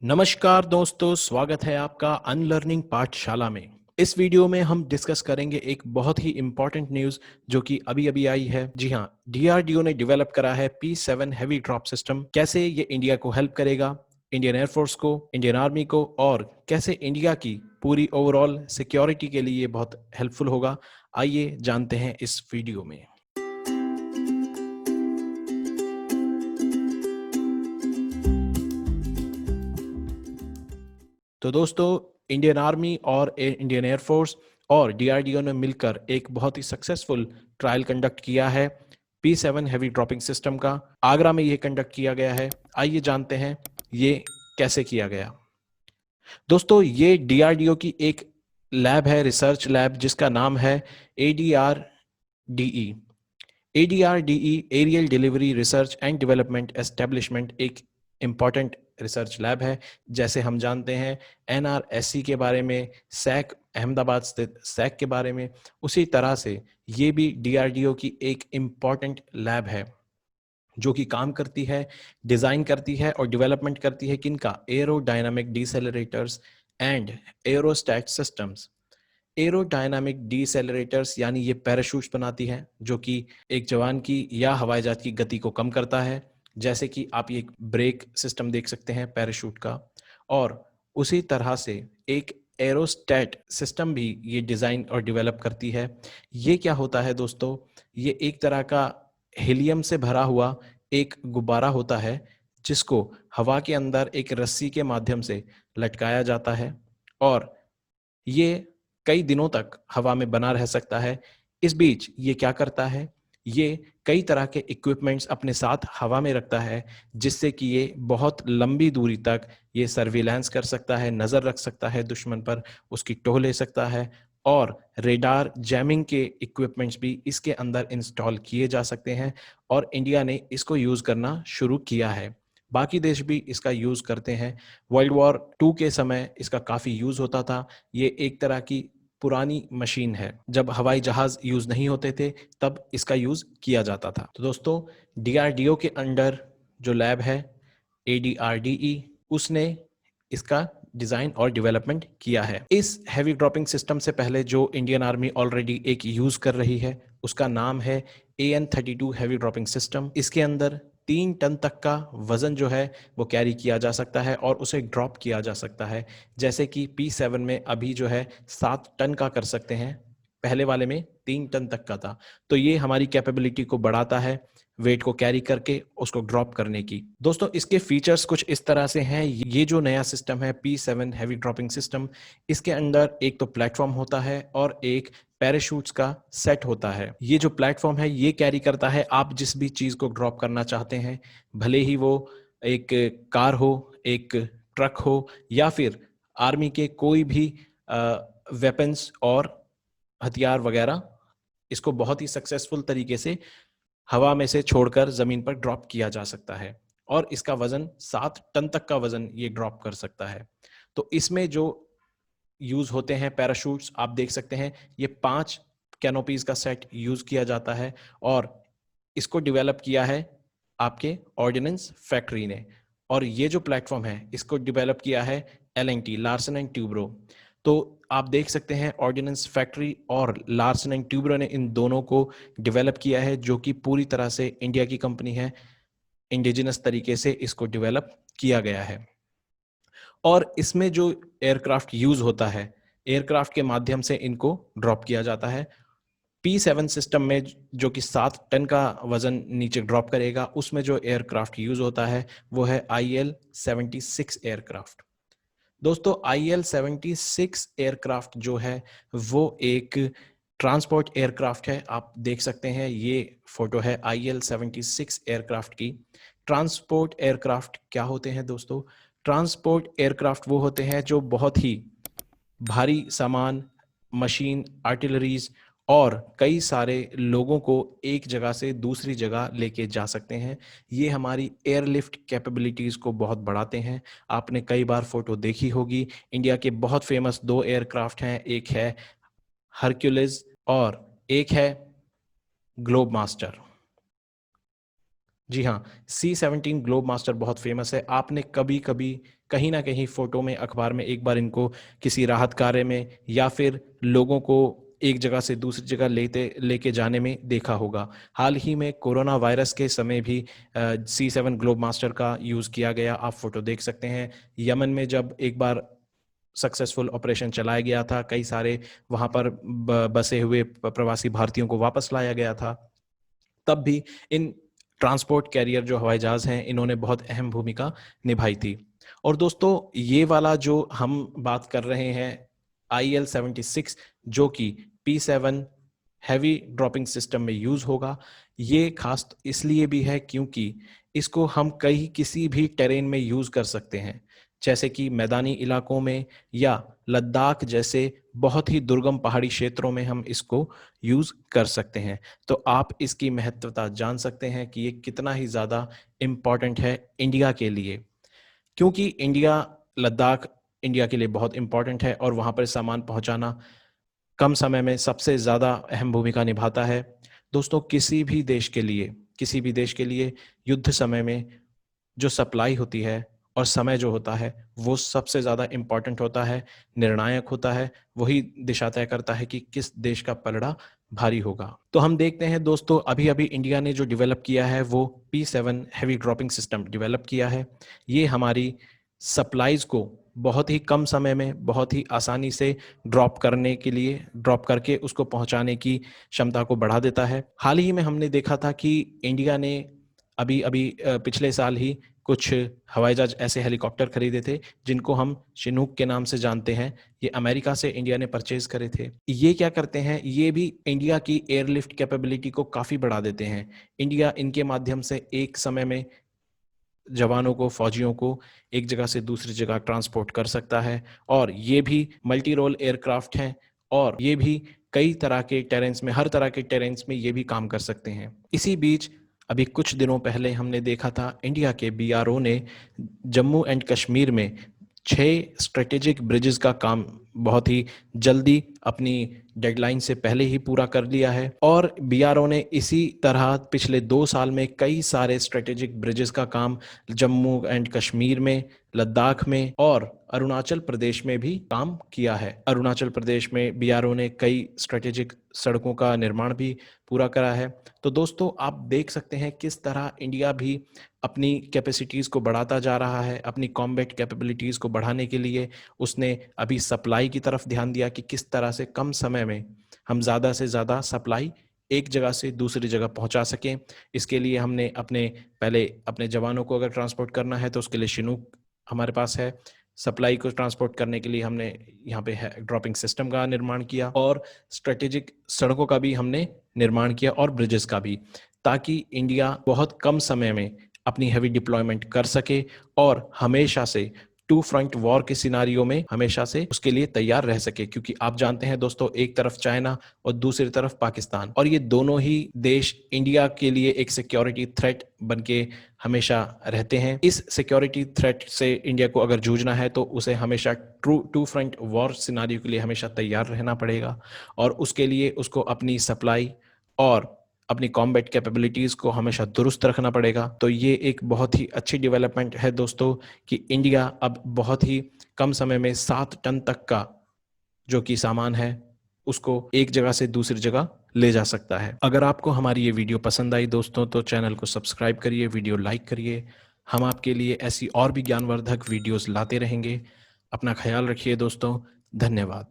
नमस्कार दोस्तों, स्वागत है आपका अनलर्निंग पाठशाला में। इस वीडियो में हम डिस्कस करेंगे एक बहुत ही इंपॉर्टेंट न्यूज़ जो कि अभी-अभी आई है। जी हाँ, डीआरडीओ ने डेवलप करा है P7 हेवी ड्रॉप सिस्टम। कैसे ये इंडिया को हेल्प करेगा, इंडियन एयरफोर्स को, इंडियन आर्मी को और कैसे इंडिया की पूरी ओवरऑल सिक्योरिटी के लिए ये बहुत हेल्पफुल होगा। आइए जानते हैं इस वीडियो में। तो दोस्तों, इंडियन आर्मी और इंडियन एयरफोर्स और डीआरडीओ ने मिलकर एक बहुत ही सक्सेसफुल ट्रायल कंडक्ट किया है P7 हेवी ड्रॉपिंग सिस्टम का। आगरा में ये कंडक्ट किया गया है। आइए जानते हैं ये कैसे किया गया। दोस्तों, ये डीआरडीओ की एक लैब है, रिसर्च लैब, जिसका नाम है ADRDE। ADRDE aerial delivery research and development establishment एक इम्पॉर्टेंट रिसर्च लैब है। जैसे हम जानते हैं NRSC के बारे में, सैक अहमदाबाद स्थित सैक के बारे में, उसी तरह से ये भी DRDO की एक इम्पॉर्टेंट लैब है जो कि काम करती है, डिज़ाइन करती है और डेवलपमेंट करती है किनका, एरोडायनामिक डिसेलरेटर्स एंड एरोस्टैट सिस्टम्स। एरोडायनामिक डिसेलरेटर्स यानी ये पैराशूट्स बनाती है जो कि एक जवान की या हवाई जहाज की गति को कम करता है। जैसे कि आप ये ब्रेक सिस्टम देख सकते हैं पैराशूट का। और उसी तरह से एक एरोस्टैट सिस्टम भी ये डिज़ाइन और डेवलप करती है। ये क्या होता है दोस्तों, ये एक तरह का हीलियम से भरा हुआ एक गुब्बारा होता है जिसको हवा के अंदर एक रस्सी के माध्यम से लटकाया जाता है और ये कई दिनों तक हवा में बना रह सकता है। इस बीच ये क्या करता है, ये कई तरह के इक्विपमेंट्स अपने साथ हवा में रखता है जिससे कि ये बहुत लंबी दूरी तक ये सर्विलांस कर सकता है, नज़र रख सकता है दुश्मन पर, उसकी टोह ले सकता है और रेडार जैमिंग के इक्विपमेंट्स भी इसके अंदर इंस्टॉल किए जा सकते हैं और इंडिया ने इसको यूज़ करना शुरू किया है। बाकी देश भी इसका यूज़ करते हैं। वर्ल्ड वॉर 2 के समय इसका काफ़ी यूज़ होता था। ये एक तरह की पुरानी मशीन है। जब हवाई जहाज़ यूज़ नहीं होते थे, तब इसका यूज़ किया जाता था। तो दोस्तों, डीआरडीओ के अंडर जो लैब है, ADRDE, उसने इसका डिज़ाइन और डेवलपमेंट किया है। इस हेवी ड्रॉपिंग सिस्टम से पहले जो इंडियन आर्मी ऑलरेडी एक यूज़ कर रही है, उसका नाम है AN-32 हेवी ड्रॉपिंग सिस्टम। इसके अंदर 3 टन तक का वज़न जो है वो कैरी किया जा सकता है और उसे ड्रॉप किया जा सकता है। जैसे कि P7 में अभी जो है 7 टन का कर सकते हैं, पहले वाले में 3 टन तक का था। तो ये हमारी कैपेबिलिटी को बढ़ाता है वेट को कैरी करके उसको ड्रॉप करने की। दोस्तों, इसके फीचर्स कुछ इस तरह से हैं। ये जो नया सिस्टम है P7 हेवी ड्रॉपिंग सिस्टम, इसके अंदर एक तो प्लेटफॉर्म होता है और एक पैराशूट्स का सेट होता है। ये जो प्लेटफॉर्म है ये कैरी करता है आप जिस भी चीज़ को ड्रॉप करना चाहते हैं, भले ही वो एक कार हो, एक ट्रक हो या फिर आर्मी के कोई भी वेपन्स और हथियार वगैरह, इसको बहुत ही सक्सेसफुल तरीके से हवा में से छोड़कर ज़मीन पर ड्रॉप किया जा सकता है और इसका वज़न 7 टन तक का वज़न ये ड्रॉप कर सकता है। तो इसमें जो यूज़ होते हैं पैराशूट्स, आप देख सकते हैं ये 5 कैनोपीज़ का सेट यूज़ किया जाता है और इसको डेवलप किया है आपके ऑर्डिनेंस फैक्ट्री ने। और ये जो प्लेटफॉर्म है इसको डेवलप किया है L&T, लार्सन एंड ट्यूब्रो। तो आप देख सकते हैं ऑर्डिनेंस फैक्ट्री और लार्सन एंड ट्यूब्रो ने इन दोनों को डेवलप किया है जो कि पूरी तरह से इंडिया की कंपनी है। इंडिजिनस तरीके से इसको डेवलप किया गया है और इसमें जो एयरक्राफ्ट यूज़ होता है, एयरक्राफ्ट के माध्यम से इनको ड्रॉप किया जाता है। P7 सिस्टम में जो कि 7 टन का वज़न नीचे ड्रॉप करेगा, उसमें जो एयरक्राफ्ट यूज़ होता है वो है IL-76 एयरक्राफ्ट। दोस्तों, IL-76 एयरक्राफ्ट जो है वो एक ट्रांसपोर्ट एयरक्राफ्ट है। आप देख सकते हैं ये फोटो है IL-76 एयरक्राफ्ट की। ट्रांसपोर्ट एयरक्राफ्ट क्या होते हैं दोस्तों? ट्रांसपोर्ट एयरक्राफ्ट वो होते हैं जो बहुत ही भारी सामान, मशीन, आर्टिलरीज और कई सारे लोगों को एक जगह से दूसरी जगह लेके जा सकते हैं। ये हमारी एयरलिफ्ट कैपेबिलिटीज़ को बहुत बढ़ाते हैं। आपने कई बार फोटो देखी होगी। इंडिया के बहुत फेमस 2 एयरक्राफ्ट हैं, एक है हरक्यूलिस और एक है ग्लोब मास्टर। जी हाँ, C-17 ग्लोब मास्टर बहुत फेमस है। आपने कभी-कभी कहीं ना कहीं फोटो में, अखबार में एक बार इनको किसी राहत कार्य में या फिर लोगों को एक जगह से दूसरी जगह लेके जाने में देखा होगा। हाल ही में कोरोना वायरस के समय भी C7 ग्लोब मास्टर का यूज़ किया गया, आप फोटो देख सकते हैं। यमन में जब एक बार सक्सेसफुल ऑपरेशन चलाया गया था, कई सारे वहाँ पर बसे हुए प्रवासी भारतीयों को वापस लाया गया था, तब भी इन ट्रांसपोर्ट कैरियर जो हवाई जहाज़ हैं, इन्होंने बहुत अहम भूमिका निभाई थी। और दोस्तों, ये वाला जो हम बात कर रहे हैं IL-76, जो कि P7 हैवी ड्रॉपिंग सिस्टम में यूज़ होगा, ये खास इसलिए भी है क्योंकि इसको हम किसी भी टेरेन में यूज़ कर सकते हैं, जैसे कि मैदानी इलाकों में या लद्दाख जैसे बहुत ही दुर्गम पहाड़ी क्षेत्रों में हम इसको यूज़ कर सकते हैं। तो आप इसकी महत्वता जान सकते हैं कि ये कितना ही ज़्यादा इम्पॉर्टेंट है इंडिया के लिए, क्योंकि लद्दाख इंडिया के लिए बहुत इम्पॉर्टेंट है और वहाँ पर सामान पहुँचाना कम समय में सबसे ज़्यादा अहम भूमिका निभाता है। दोस्तों, किसी भी देश के लिए युद्ध समय में जो सप्लाई होती है और समय जो होता है, वो सबसे ज़्यादा इम्पॉर्टेंट होता है, निर्णायक होता है। वही दिशा तय करता है कि किस देश का पलड़ा भारी होगा। तो हम देखते हैं दोस्तों, अभी-अभी इंडिया ने जो डेवलप किया है वो P7 heavy dropping system develop किया है। ये हमारी सप्लाइज़ को बहुत ही कम समय में, बहुत ही आसानी से ड्रॉप करके उसको पहुँचाने की क्षमता को बढ़ा देता है। हाल ही में हमने देखा था कि इंडिया ने अभी-अभी पिछले साल ही कुछ हवाई जहाज ऐसे हेलीकॉप्टर खरीदे थे, जिनको हम चिनूक के नाम से जानते हैं। ये अमेरिका से इंडिया ने परचेज़ करे थे। ये क्या करते हैं, ये भी इंडिया की एयरलिफ्ट कैपेबिलिटी को काफ़ी बढ़ा देते हैं। इंडिया इनके माध्यम से एक समय में जवानों को, फौजियों को एक जगह से दूसरी जगह ट्रांसपोर्ट कर सकता है, और ये भी मल्टी रोल एयरक्राफ्ट हैं और ये भी कई तरह के टेरेन्स में, हर तरह के टेरेन्स में ये भी काम कर सकते हैं। इसी बीच अभी कुछ दिनों पहले हमने देखा था, इंडिया के BRO ने जम्मू एंड कश्मीर में 6 स्ट्रेटेजिक ब्रिजेस का काम बहुत ही जल्दी अपनी डेडलाइन से पहले ही पूरा कर लिया है, और BRO ने इसी तरह पिछले 2 साल में कई सारे स्ट्रेटेजिक ब्रिजेस का काम जम्मू एंड कश्मीर में, लद्दाख में और अरुणाचल प्रदेश में भी काम किया है। अरुणाचल प्रदेश में BRO ने कई स्ट्रेटेजिक सड़कों का निर्माण भी पूरा करा है। तो दोस्तों, आप देख सकते हैं किस तरह इंडिया भी अपनी कैपेसिटीज़ को बढ़ाता जा रहा है। अपनी कॉम्बैट कैपेबिलिटीज़ को बढ़ाने के लिए उसने अभी सप्लाई की तरफ ध्यान दिया कि किस तरह से कम समय में हम ज़्यादा से ज़्यादा सप्लाई एक जगह से दूसरी जगह पहुंचा सकें। इसके लिए हमने पहले अपने जवानों को अगर ट्रांसपोर्ट करना है तो उसके लिए शिनूक हमारे पास है। सप्लाई को ट्रांसपोर्ट करने के लिए हमने यहाँ पे ड्रॉपिंग सिस्टम का निर्माण किया, और स्ट्रेटेजिक सड़कों का भी हमने निर्माण किया और ब्रिजेस का भी, ताकि इंडिया बहुत कम समय में अपनी हैवी डिप्लॉयमेंट कर सके और हमेशा से टू फ्रंट वॉर के सिनारियो में हमेशा से उसके लिए तैयार रह सके। क्योंकि आप जानते हैं दोस्तों, एक तरफ चाइना और दूसरी तरफ पाकिस्तान, और ये दोनों ही देश इंडिया के लिए एक सिक्योरिटी थ्रेट बनके हमेशा रहते हैं। इस सिक्योरिटी थ्रेट से इंडिया को अगर जूझना है तो उसे हमेशा टू फ्रंट वॉर सिनारियो के लिए हमेशा तैयार रहना पड़ेगा, और उसके लिए उसको अपनी सप्लाई और अपनी कॉम्बैट कैपेबिलिटीज़ को हमेशा दुरुस्त रखना पड़ेगा। तो ये एक बहुत ही अच्छी डेवलपमेंट है दोस्तों, कि इंडिया अब बहुत ही कम समय में 7 टन तक का जो कि सामान है, उसको एक जगह से दूसरी जगह ले जा सकता है। अगर आपको हमारी ये वीडियो पसंद आई दोस्तों, तो चैनल को सब्सक्राइब करिए, वीडियो लाइक करिए। हम आपके लिए ऐसी और भी ज्ञानवर्धक वीडियोज़ लाते रहेंगे। अपना ख्याल रखिए दोस्तों। धन्यवाद।